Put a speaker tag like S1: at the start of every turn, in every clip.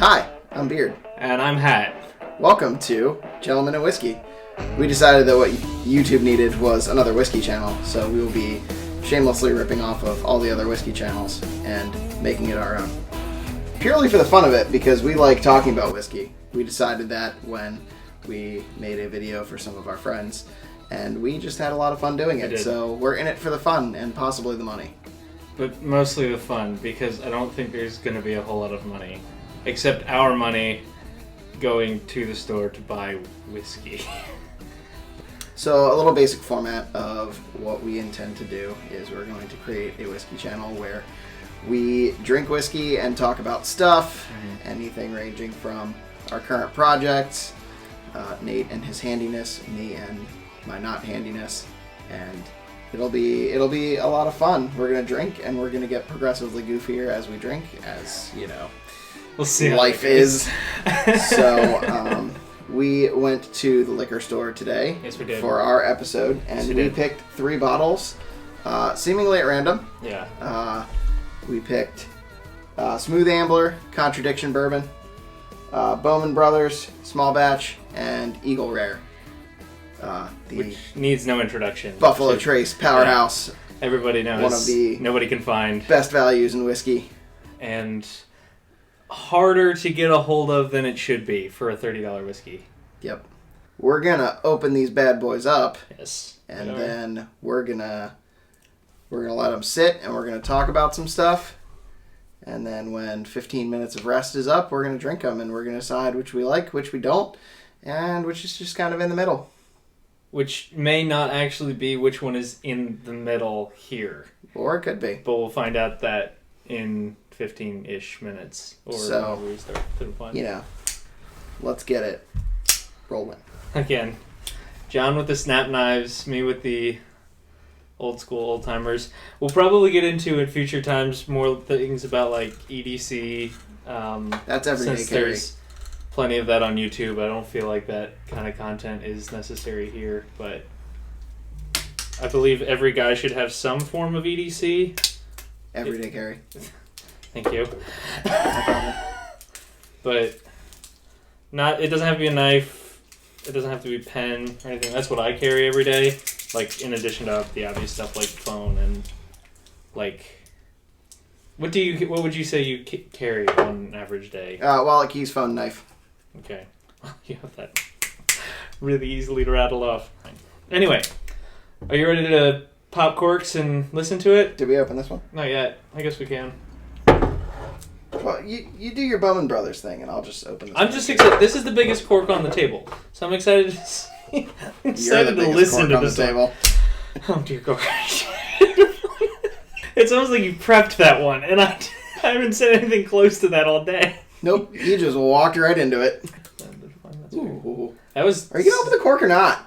S1: Hi, I'm Beard.
S2: And I'm Hat.
S1: Welcome to Gentlemen and Whiskey. We decided that what YouTube needed was another whiskey channel, so we will be shamelessly ripping off of all the other whiskey channels and making it our own. Purely for the fun of it, because we like talking about whiskey. We decided that when we made a video for some of our friends, and we just had a lot of fun doing it, so we're in it for the fun and possibly the money.
S2: But mostly the fun, because I don't think there's going to be a whole lot of money. Except our money going to the store to buy whiskey.
S1: So a little basic format of what we intend to do is we're going to create a whiskey channel where we drink whiskey and talk about stuff, anything ranging from our current projects, Nate and his handiness, me and my not handiness, and it'll be a lot of fun. We're gonna drink and we're gonna get progressively goofier as we drink, as you know.
S2: We'll see.
S1: Life is. So we went to the liquor store today.
S2: Yes, we did.
S1: For our episode, and we picked 3 bottles, seemingly at random.
S2: Yeah.
S1: We picked Smooth Ambler, Contradiction Bourbon, Bowman Brothers, Small Batch, and Eagle Rare.
S2: Which needs no introduction.
S1: Buffalo Trace Powerhouse.
S2: Yeah. Everybody knows.
S1: One of the
S2: nobody can find.
S1: Best values in whiskey.
S2: And harder to get a hold of than it should be for a $30 whiskey.
S1: Yep. We're gonna open these bad boys up.
S2: Yes.
S1: And then we're gonna let them sit, and we're gonna talk about some stuff. And then when 15 minutes of rest is up, we're gonna drink them, and we're gonna decide which we like, which we don't, and which is just kind of in the middle.
S2: Which may not actually be which one is in the middle here.
S1: Or it could be.
S2: But we'll find out that in 15-ish minutes. Or
S1: so,
S2: we start to find.
S1: You know, let's get it rolling.
S2: Again, John with the snap knives, me with the old school old timers. We'll probably get into in future times more things about like EDC.
S1: That's everyday
S2: since
S1: carry.
S2: There's plenty of that on YouTube. I don't feel like that kind of content is necessary here, but I believe every guy should have some form of EDC.
S1: Everyday carry.
S2: Thank you. But it doesn't have to be a knife. It doesn't have to be a pen or anything. That's what I carry every day. Like, in addition to the obvious stuff like phone and like, what would you say you carry on an average day?
S1: Wallet, keys, phone, knife.
S2: Okay. You have that really easily rattled off. Anyway, are you ready to pop corks and listen to it?
S1: Did we open this one?
S2: Not yet. I guess we can.
S1: Well, you do your Bowman Brothers thing, and I'll just open this.
S2: I'm just excited. This is the biggest cork on the table, so I'm excited to see. I'm excited to listen to this table. Oh dear God! It's almost like you prepped that one, and I haven't said anything close to that all day.
S1: Nope, you just walked right into it.
S2: Ooh. That was.
S1: Are you gonna open the cork or not?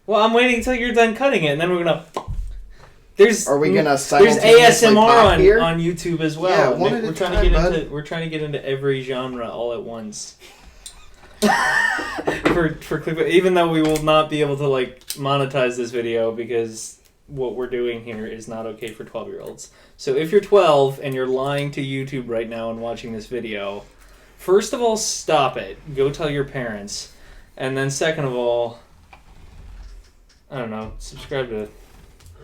S2: Well, I'm waiting until you're done cutting it, and then we're gonna.
S1: Are we gonna
S2: There's
S1: simultaneously pop here?
S2: on YouTube as well.
S1: Yeah, one at a time,
S2: we're trying to get into every genre all at once. for clickbait, even though we will not be able to like monetize this video because what we're doing here is not okay for 12-year-olds. So if you're 12 and you're lying to YouTube right now and watching this video, first of all, stop it. Go tell your parents. And then second of all, I don't know, subscribe to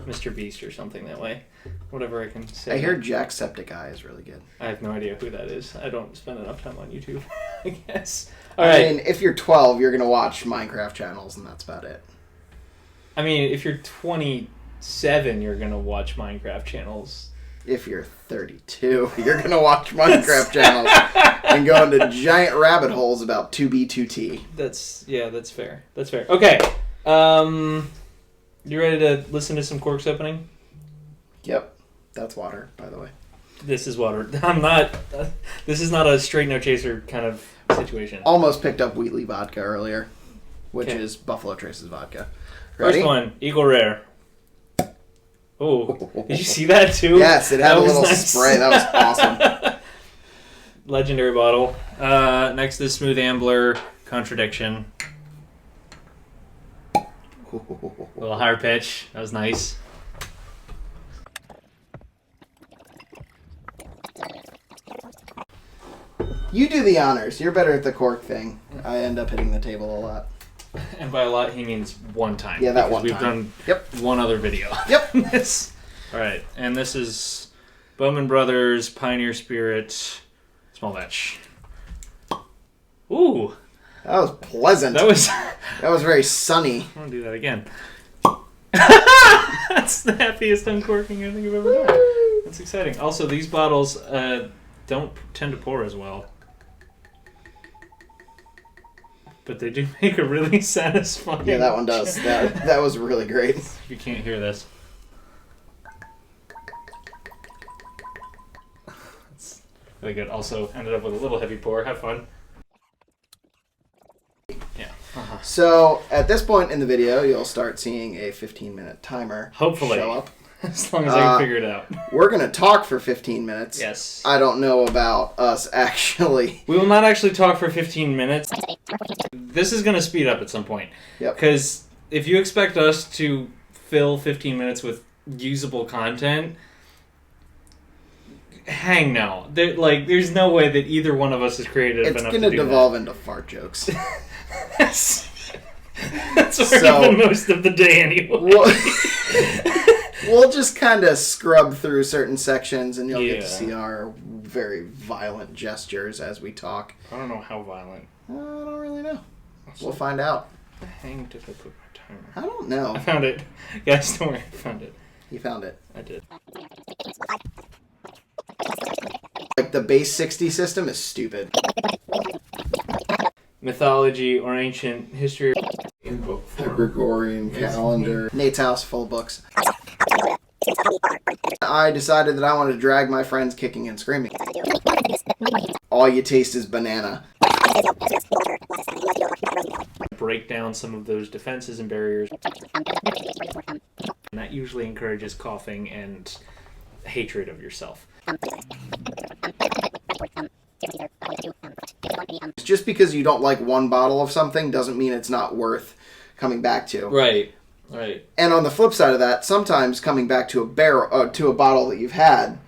S2: Mr. Beast or something that way. Whatever I can say.
S1: I hear Jacksepticeye is really good.
S2: I have no idea who that is. I don't spend enough time on YouTube, I guess. All right.
S1: I mean, if you're 12, you're going to watch Minecraft channels, and that's about it.
S2: I mean, if you're 27, you're going to watch Minecraft channels.
S1: If you're 32, you're going to watch Minecraft channels and go into giant rabbit holes about 2B2T.
S2: That's fair. That's fair. Okay. You ready to listen to some corks opening?
S1: Yep. That's water, by the way.
S2: This is water. I'm not... this is not a straight no chaser kind of situation.
S1: Almost picked up Wheatley vodka earlier, which is Buffalo Trace's vodka.
S2: Ready? First one, Eagle Rare. Oh, did you see that too?
S1: Yes, it had a little spray. That was awesome.
S2: Legendary bottle. Next is Smooth Ambler Contradiction. A little higher pitch. That was nice.
S1: You do the honors. You're better at the cork thing. I end up hitting the table a lot.
S2: And by a lot, he means one time.
S1: Yeah, that one
S2: we've
S1: time.
S2: We've done one other video.
S1: Yep.
S2: All right, and this is Bowman Brothers Pioneer Spirit Small Batch. Ooh.
S1: That was pleasant. That was very sunny.
S2: I'm going to do that again. That's the happiest uncorking I think I've ever done. That's exciting. Also, these bottles don't tend to pour as well. But they do make a really satisfying...
S1: Yeah, that one does. That was really great.
S2: You can't hear this. That's really good. Also, ended up with a little heavy pour. Have fun. Yeah.
S1: So, at this point in the video, you'll start seeing a 15-minute timer
S2: hopefully
S1: show up.
S2: As long as I can figure it out.
S1: We're going to talk for 15 minutes.
S2: Yes.
S1: I don't know about us actually.
S2: We will not actually talk for 15 minutes. This is going to speed up at some point.
S1: Yep.
S2: Because if you expect us to fill 15 minutes with usable content, hang no. There's no way that either one of us is creative enough to do that.
S1: It's going to devolve into fart jokes.
S2: That's where I've been most of the day anyway.
S1: We'll just kind of scrub through certain sections, and you'll get to see our very violent gestures as we talk.
S2: I don't know how violent.
S1: I don't really know. We'll find out.
S2: Hanged if I put my timer.
S1: I don't know.
S2: I found it. Guys, don't worry. I found it.
S1: You found it.
S2: I did.
S1: Like, the base 60 system is stupid.
S2: Mythology or ancient history.
S1: The Gregorian calendar. Nate's house full of books. I decided that I wanted to drag my friends kicking and screaming. All you taste is banana.
S2: Break down some of those defenses and barriers. And that usually encourages coughing and hatred of yourself.
S1: Just because you don't like one bottle of something doesn't mean it's not worth coming back to.
S2: Right.
S1: And on the flip side of that, sometimes coming back to a bottle that you've had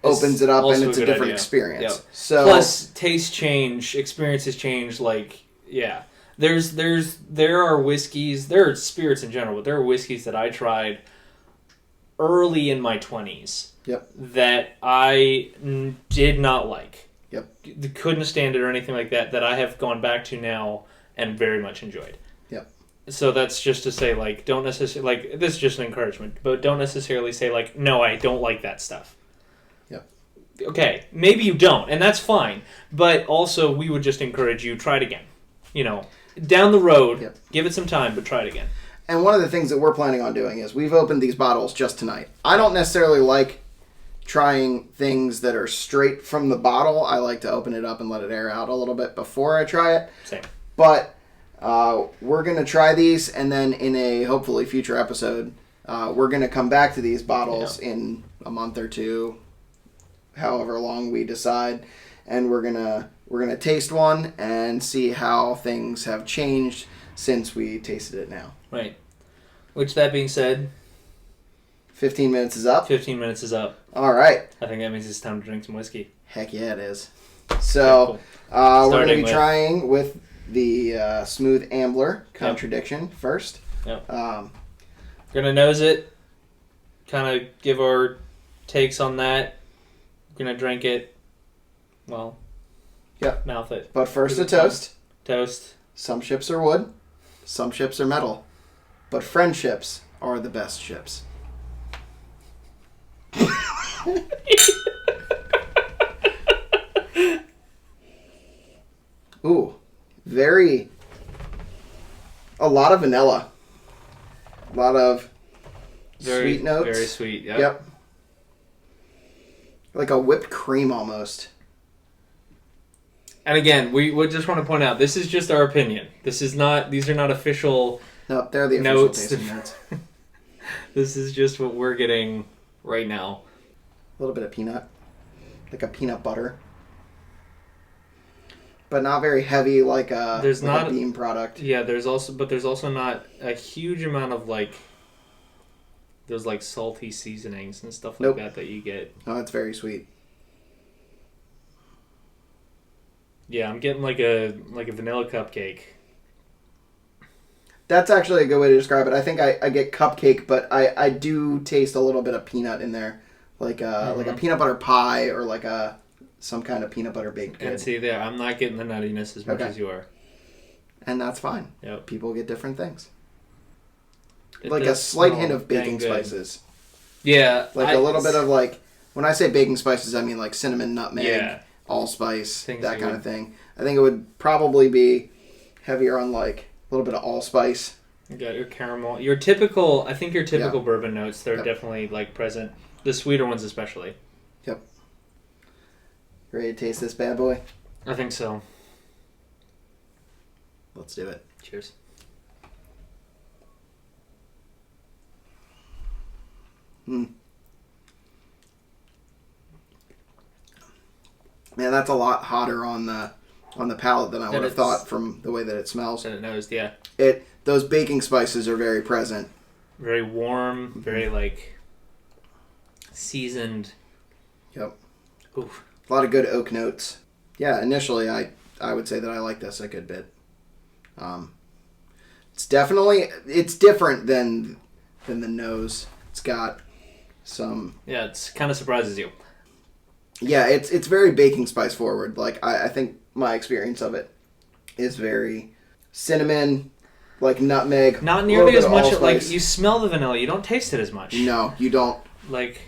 S1: opens it up, and it's a different experience.
S2: Yep.
S1: So
S2: plus, tastes change, experiences change. There are whiskeys, there are spirits in general, but there are whiskeys that I tried early in my 20s.
S1: Yep.
S2: That I did not like.
S1: Yep.
S2: Couldn't stand it or anything like that. That I have gone back to now and very much enjoyed.
S1: Yep.
S2: So that's just to say, don't necessarily, this is just an encouragement, but don't necessarily say, no, I don't like that stuff.
S1: Yep.
S2: Okay, maybe you don't, and that's fine, but also we would just encourage you, try it again. Down the road, give it some time, but try it again.
S1: And one of the things that we're planning on doing is we've opened these bottles just tonight. I don't necessarily like trying things that are straight from the bottle. I like to open it up and let it air out a little bit before I try it.
S2: Same.
S1: But we're going to try these, and then in a hopefully future episode, we're going to come back to these bottles in a month or two, however long we decide, and we're gonna taste one and see how things have changed since we tasted it now.
S2: Right. Which, that being said,
S1: 15 minutes is up.
S2: 15 minutes is up.
S1: All right.
S2: I think that means it's time to drink some whiskey.
S1: Heck yeah, it is. So we're going to be trying with the Smooth Ambler Contradiction first.
S2: Yep. Gonna nose it, kind of give our takes on that. Gonna drink it. Well, mouth it.
S1: But first a toast.
S2: Toast.
S1: Some ships are wood, some ships are metal, but friendships are the best ships. Ooh, a lot of vanilla. A lot of sweet notes.
S2: Very sweet,
S1: Yep. Like a whipped cream almost.
S2: And again, we would just want to point out, this is just our opinion. These are not official
S1: Nope, they're the official tasting notes.
S2: This is just what we're getting right now.
S1: A little bit of peanut. Like a peanut butter. But not very heavy like a bean product.
S2: Yeah, there's also not a huge amount of those salty seasonings and stuff like that you get.
S1: Oh, it's very sweet.
S2: Yeah, I'm getting like a vanilla cupcake.
S1: That's actually a good way to describe it. I think I get cupcake, but I do taste a little bit of peanut in there, like a peanut butter pie or like some kind of peanut butter baked good.
S2: And see there, I'm not getting the nuttiness as much as you are.
S1: And that's fine.
S2: Yep.
S1: People get different things.
S2: It
S1: like a slight hint of baking spices.
S2: Yeah.
S1: Like a little bit of like, when I say baking spices, I mean like cinnamon, nutmeg, allspice, that kind of thing. I think it would probably be heavier on like a little bit of allspice.
S2: You got your caramel. Your typical bourbon notes, they're definitely like present. The sweeter ones especially.
S1: Yep. Ready to taste this bad boy?
S2: I think so.
S1: Let's do it.
S2: Cheers.
S1: Man, that's a lot hotter on the palate than I would have thought from the way that it smells.
S2: And it knows, yeah.
S1: Those baking spices are very present.
S2: Very warm, very like seasoned.
S1: Yep.
S2: Oof.
S1: A lot of good oak notes. Yeah, initially I would say that I like this a good bit. It's different than the nose. It's got some.
S2: Yeah, it's kind of surprises you.
S1: Yeah, it's very baking spice forward. Like I think my experience of it is very cinnamon, like nutmeg.
S2: Not nearly as much. Like you smell the vanilla, you don't taste it as much.
S1: No, you don't.
S2: Like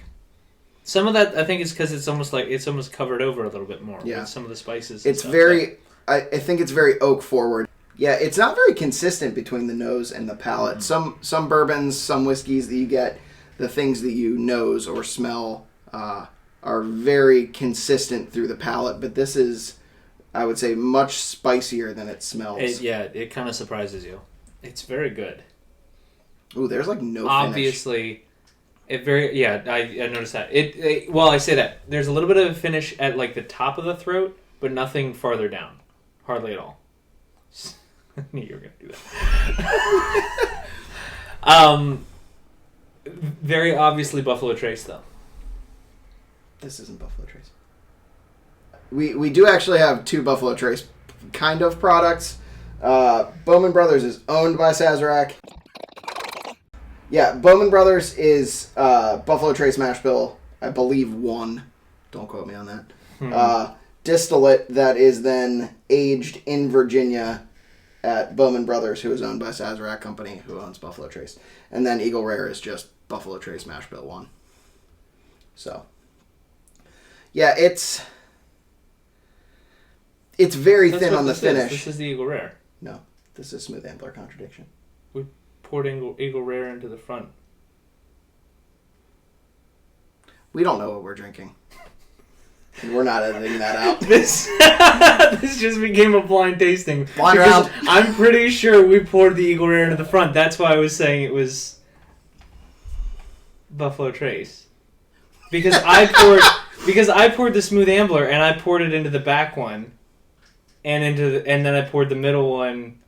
S2: some of that, I think, is because it's almost covered over a little bit more.
S1: Yeah.
S2: With some of the spices.
S1: It's very. I think it's very oak forward. Yeah, it's not very consistent between the nose and the palate. Mm-hmm. Some bourbons, some whiskeys that you get, the things that you nose or smell are very consistent through the palate. But this is, I would say, much spicier than it smells.
S2: It kind of surprises you. It's very good.
S1: Ooh, there's like no
S2: Obviously, finish. I noticed that. Well, I say that. There's a little bit of a finish at like the top of the throat, but nothing farther down. Hardly at all. I knew you were going to do that. Very obviously Buffalo Trace, though.
S1: This isn't Buffalo Trace. We do actually have two Buffalo Trace kind of products. Bowman Brothers is owned by Sazerac. Yeah, Bowman Brothers is Buffalo Trace mash bill, I believe 1. Don't quote me on that. Distillate that is then aged in Virginia at Bowman Brothers, who is owned by Sazerac Company, who owns Buffalo Trace. And then Eagle Rare is just Buffalo Trace mash bill 1. So, yeah, it's very thin on the finish.
S2: This is the Eagle Rare.
S1: No, this is Smooth Ambler Contradiction.
S2: We poured Eagle Rare into the front.
S1: We don't know what we're drinking. We're not editing that out.
S2: This just became a blind tasting.
S1: Blind round.
S2: I'm pretty sure we poured the Eagle Rare into the front. That's why I was saying it was Buffalo Trace. Because I poured the Smooth Ambler and I poured it into the back one, and then I poured the middle one.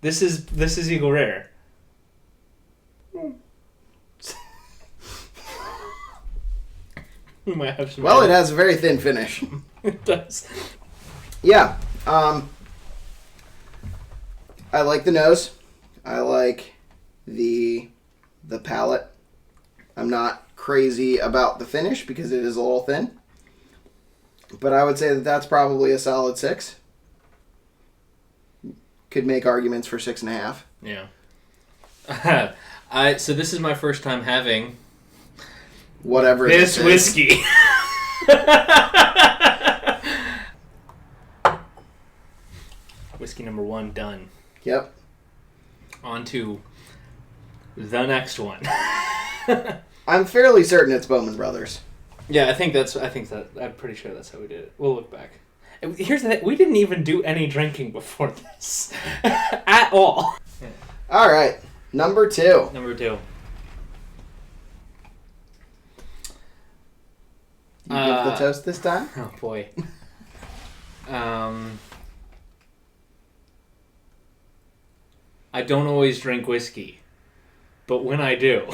S2: This is Eagle Rare. We might have some.
S1: Well, it has a very thin finish.
S2: It does.
S1: Yeah. I like the nose. I like the palate. I'm not crazy about the finish because it is a little thin. But I would say that that's probably a solid 6. Could make arguments for 6.5.
S2: Yeah. So this is my first time having
S1: whatever
S2: this whiskey. Whiskey number 1 done.
S1: Yep.
S2: On to the next one.
S1: I'm fairly certain it's Bowman Brothers.
S2: Yeah, I'm pretty sure that's how we did it. We'll look back. Here's the thing, we didn't even do any drinking before this. At all.
S1: All right. Number 2.
S2: Number 2.
S1: You give the toast this time?
S2: Oh, boy. I don't always drink whiskey, but when I do...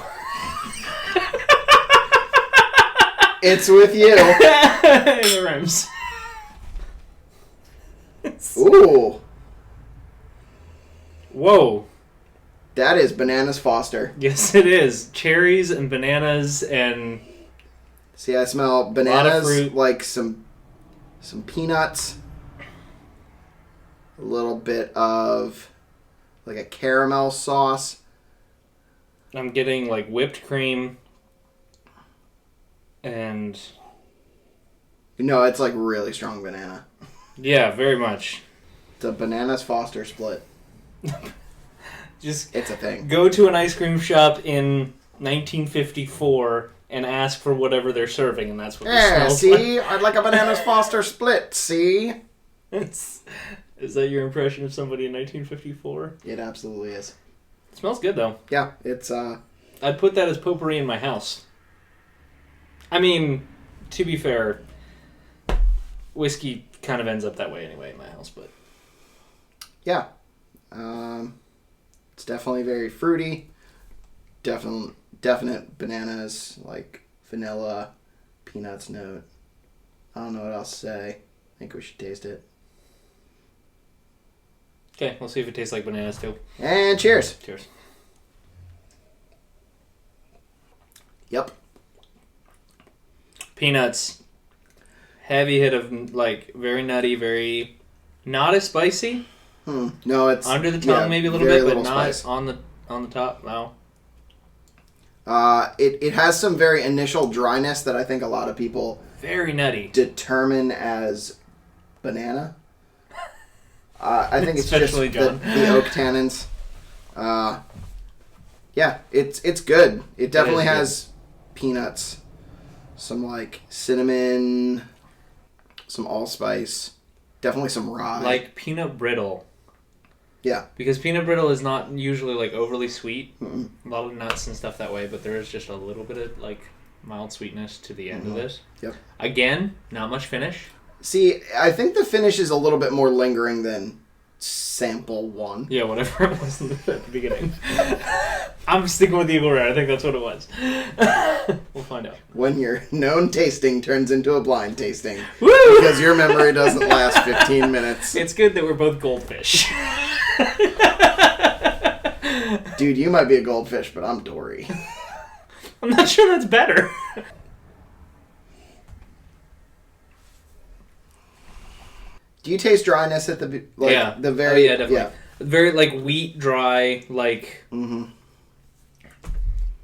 S1: It's with you.
S2: It rhymes.
S1: Ooh.
S2: Whoa.
S1: That is Bananas Foster.
S2: Yes, it is. Cherries and bananas and...
S1: See, I smell bananas, like some peanuts, a little bit of like a caramel sauce.
S2: I'm getting like whipped cream and...
S1: No, it's like really strong banana.
S2: Yeah, very much.
S1: It's a Bananas Foster split.
S2: Just
S1: it's a thing.
S2: Go to an ice cream shop in 1954 and ask for whatever they're serving, and that's what it smells
S1: see?
S2: like.
S1: I'd like a Bananas Foster split, see?
S2: Is that your impression of somebody in 1954?
S1: It absolutely is.
S2: It smells good, though.
S1: Yeah, it's...
S2: I'd put that as potpourri in my house. I mean, to be fair, whiskey kind of ends up that way anyway in my house, but...
S1: Yeah. It's definitely very fruity. Definite bananas, like vanilla, peanuts note. I don't know what else to say. I think we should taste it.
S2: Okay, we'll see if it tastes like bananas too.
S1: And cheers.
S2: Cheers.
S1: Yep.
S2: Peanuts. Heavy hit of, like, very nutty, very... Not as spicy.
S1: No, it's...
S2: Under the tongue maybe a little bit, but not
S1: spice.
S2: on the top, no.
S1: It has some very initial dryness that I think a lot of people...
S2: Very nutty.
S1: ...determine as banana. I think it's just the oak tannins. Yeah, it's good. It definitely has peanuts, some like cinnamon, some allspice, definitely some rye.
S2: Like peanut brittle.
S1: Yeah.
S2: Because peanut brittle is not usually like overly sweet.
S1: Mm-mm.
S2: A lot of nuts and stuff that way, but there is just a little bit of like mild sweetness to the end of this.
S1: Yep.
S2: Again, not much finish.
S1: See, I think the finish is a little bit more lingering than sample 1.
S2: Yeah, whatever it was at the beginning. I'm sticking with Eagle Rare. I think that's what it was. We'll find out.
S1: When your known tasting turns into a blind tasting.
S2: Woo!
S1: Because your memory doesn't last 15 minutes.
S2: It's good that we're both goldfish.
S1: Dude, you might be a goldfish, but I'm Dory.
S2: I'm not sure that's better.
S1: Do you taste dryness at the very...
S2: Oh, yeah, definitely. Yeah. Very, like, wheat dry, like...
S1: Mm-hmm.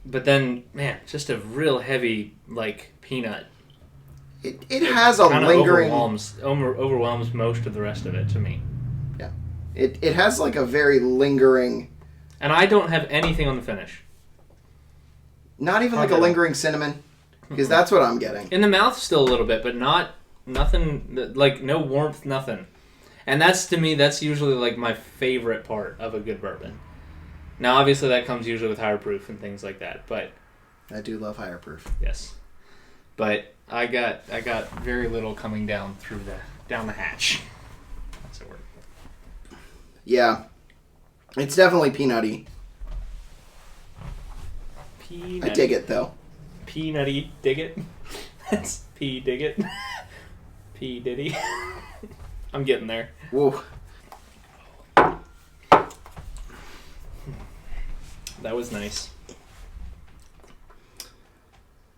S2: But then, man, just a real heavy, like, peanut.
S1: It has a lingering...
S2: Overwhelms most of the rest of it to me.
S1: Yeah. It has, like, a very lingering...
S2: And I don't have anything on the finish.
S1: Not even, like, a lingering cinnamon? Because that's what I'm getting.
S2: In the mouth still a little bit, but nothing, like, no warmth, nothing. And that's, to me, that's usually, like, my favorite part of a good bourbon. Now, obviously, that comes usually with higher proof and things like that, but...
S1: I do love higher proof.
S2: Yes. But I got very little coming down down the hatch. That's a word.
S1: Yeah. It's definitely peanutty.
S2: Peanutty.
S1: I dig it, though.
S2: Peanutty, dig it. That's P, dig it. P, diddy. I'm getting there.
S1: Whoa.
S2: That was nice.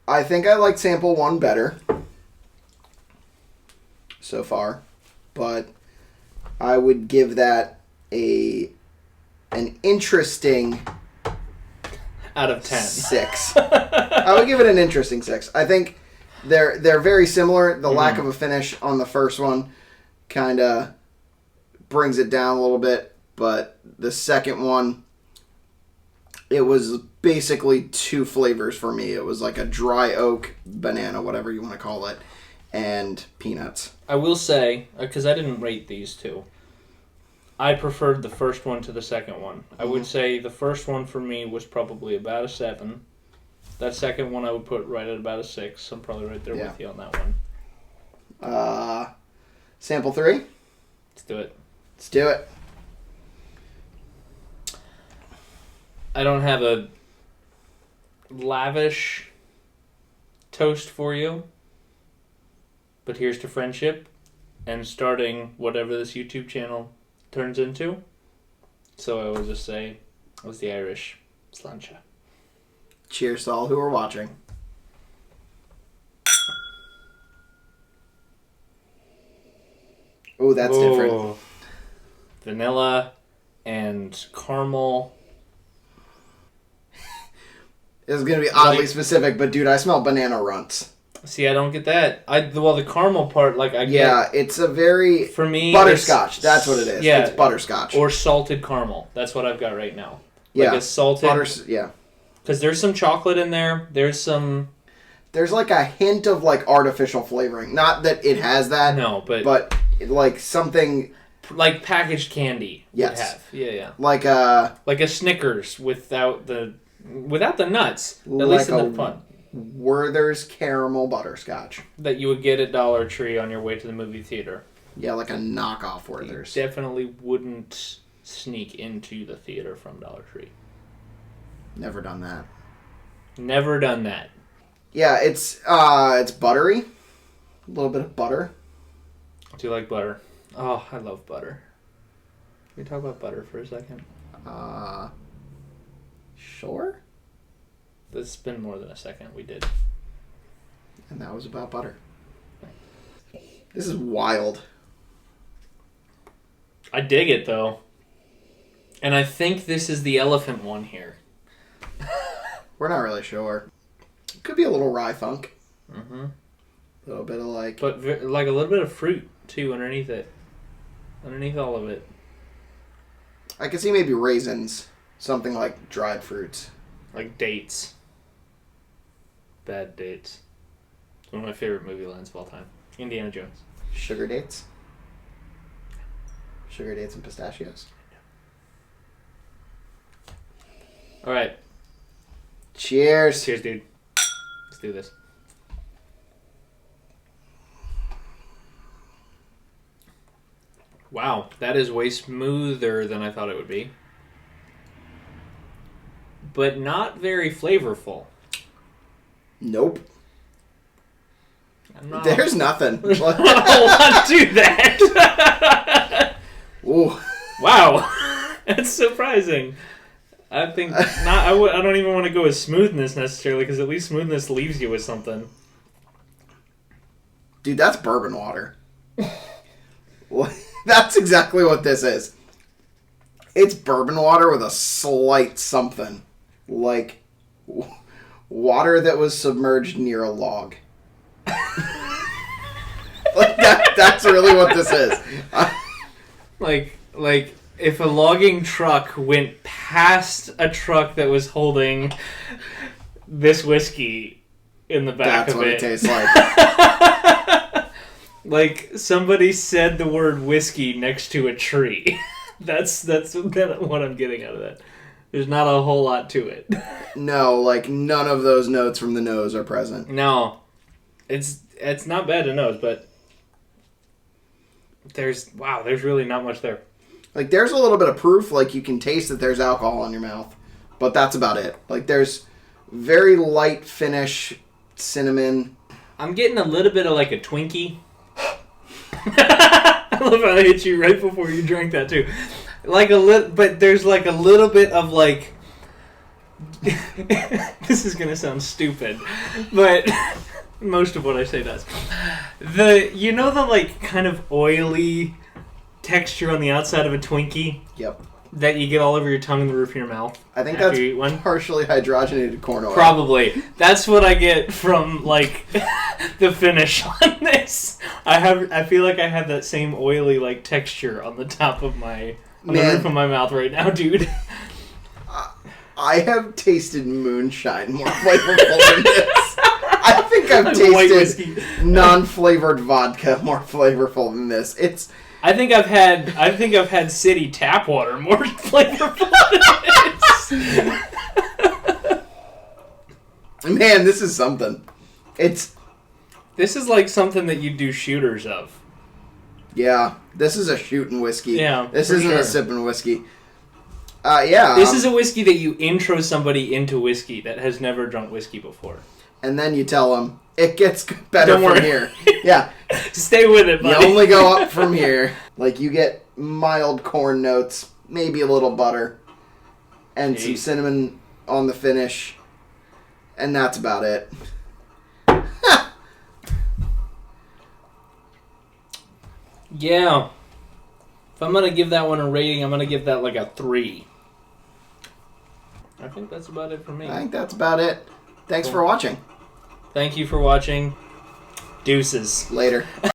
S1: I think I like sample 1 better so far, but I would give that an interesting
S2: out of 10.
S1: 6. I would give it an interesting 6. I think they're very similar. The lack of a finish on the first one kind of brings it down a little bit, but the second one, it was basically 2 flavors for me. It was like a dry oak, banana, whatever you want to call it, and peanuts.
S2: I will say, because I didn't rate these 2, I preferred the first one to the second one. I would say the first one for me was probably about a 7. That second one I would put right at about a 6. I'm probably right there with you on that one.
S1: Sample 3?
S2: Let's do it.
S1: Let's do it.
S2: I don't have a lavish toast for you, but here's to friendship. and starting whatever this YouTube channel turns into. So I will just say it was the Irish sláinte.
S1: Cheers to all who are watching. Oh, that's different.
S2: Vanilla and caramel.
S1: It's going to be oddly specific, but dude, I smell banana runts.
S2: See, I don't get that. The caramel part, like, I get...
S1: Yeah, it's a very...
S2: For me...
S1: Butterscotch, that's what it is.
S2: Yeah.
S1: It's butterscotch.
S2: Or salted caramel. That's what I've got right now.
S1: Yeah.
S2: Like a salted...
S1: Yeah.
S2: Because there's some chocolate in there. There's some...
S1: There's like a hint of like artificial flavoring. Not that it has that.
S2: No, but...
S1: But like something...
S2: Like packaged candy.
S1: Yes.
S2: Would have. Yeah.
S1: Like a...
S2: Like a Snickers without the nuts. At
S1: like
S2: least in the fun.
S1: Werther's caramel butterscotch.
S2: That you would get at Dollar Tree on your way to the movie theater.
S1: Yeah, like a knockoff Werther's.
S2: You definitely wouldn't sneak into the theater from Dollar Tree.
S1: Never done that.
S2: Never done that.
S1: Yeah, it's buttery. A little bit of butter.
S2: Do you like butter? Oh, I love butter. Can we talk about butter for a second?
S1: Sure.
S2: This has been more than a second. We did.
S1: And that was about butter. This is wild.
S2: I dig it, though. And I think this is the elephant one here.
S1: We're not really sure. Could be a little rye funk.
S2: Mm-hmm.
S1: A little bit of like...
S2: But like a little bit of fruit, too, underneath it. Underneath all of it.
S1: I could see maybe raisins. Something like dried fruits.
S2: Like dates. Bad dates. It's one of my favorite movie lines of all time. Indiana Jones.
S1: Sugar dates? Sugar dates and pistachios?
S2: Alright.
S1: Cheers.
S2: Cheers, dude. Let's do this. Wow, that is way smoother than I thought it would be. But not very flavorful.
S1: Nope.
S2: Not...
S1: There's nothing.
S2: There's not a lot to that.
S1: Ooh.
S2: Wow. That's surprising. I think not. I don't even want to go with smoothness necessarily, because at least smoothness leaves you with something.
S1: Dude, that's bourbon water. That's exactly what this is. It's bourbon water with a slight something. Like water that was submerged near a log. Like that's really what this is.
S2: Like if a logging truck went past a truck that was holding this whiskey in the back of it.
S1: That's what it tastes like.
S2: Like somebody said the word whiskey next to a tree. That's what I'm getting out of that. There's not a whole lot to it.
S1: No, like none of those notes from the nose are present.
S2: No. It's not bad to nose, but there's really not much there.
S1: Like there's a little bit of proof, like you can taste that there's alcohol in your mouth, but that's about it. Like there's very light finish, cinnamon.
S2: I'm getting a little bit of like a Twinkie. I love how I hit you right before you drank that too. Like but there's like a little bit of like. This is gonna sound stupid, but most of what I say does. The like kind of oily texture on the outside of a Twinkie.
S1: Yep.
S2: That you get all over your tongue and the roof of your mouth.
S1: I think that's partially hydrogenated corn oil.
S2: Probably. That's what I get from like the finish on this. I feel like I have that same oily like texture on the top of the roof of my mouth right now, dude.
S1: I have tasted moonshine more flavorful than this. I think I've tasted non-flavored vodka more flavorful than this.
S2: I think I've had city tap water more flavorful than this.
S1: Man, this is something. This
S2: is like something that you do shooters of.
S1: Yeah, this is a shooting whiskey.
S2: Yeah,
S1: this isn't a sipping whiskey. Yeah.
S2: This is a whiskey that you intro somebody into whiskey that has never drunk whiskey before.
S1: and then you tell them it gets better
S2: Don't
S1: from
S2: worry.
S1: here. Yeah.
S2: Stay with it, buddy.
S1: You only go up from here. Like, you get mild corn notes, maybe a little butter, and some cinnamon on the finish, and that's about it.
S2: Yeah. If I'm going to give that one a rating, I'm going to give that like a 3. I think that's about it for me.
S1: I think that's about it. Thanks for watching.
S2: Thank you for watching. Deuces.
S1: Later.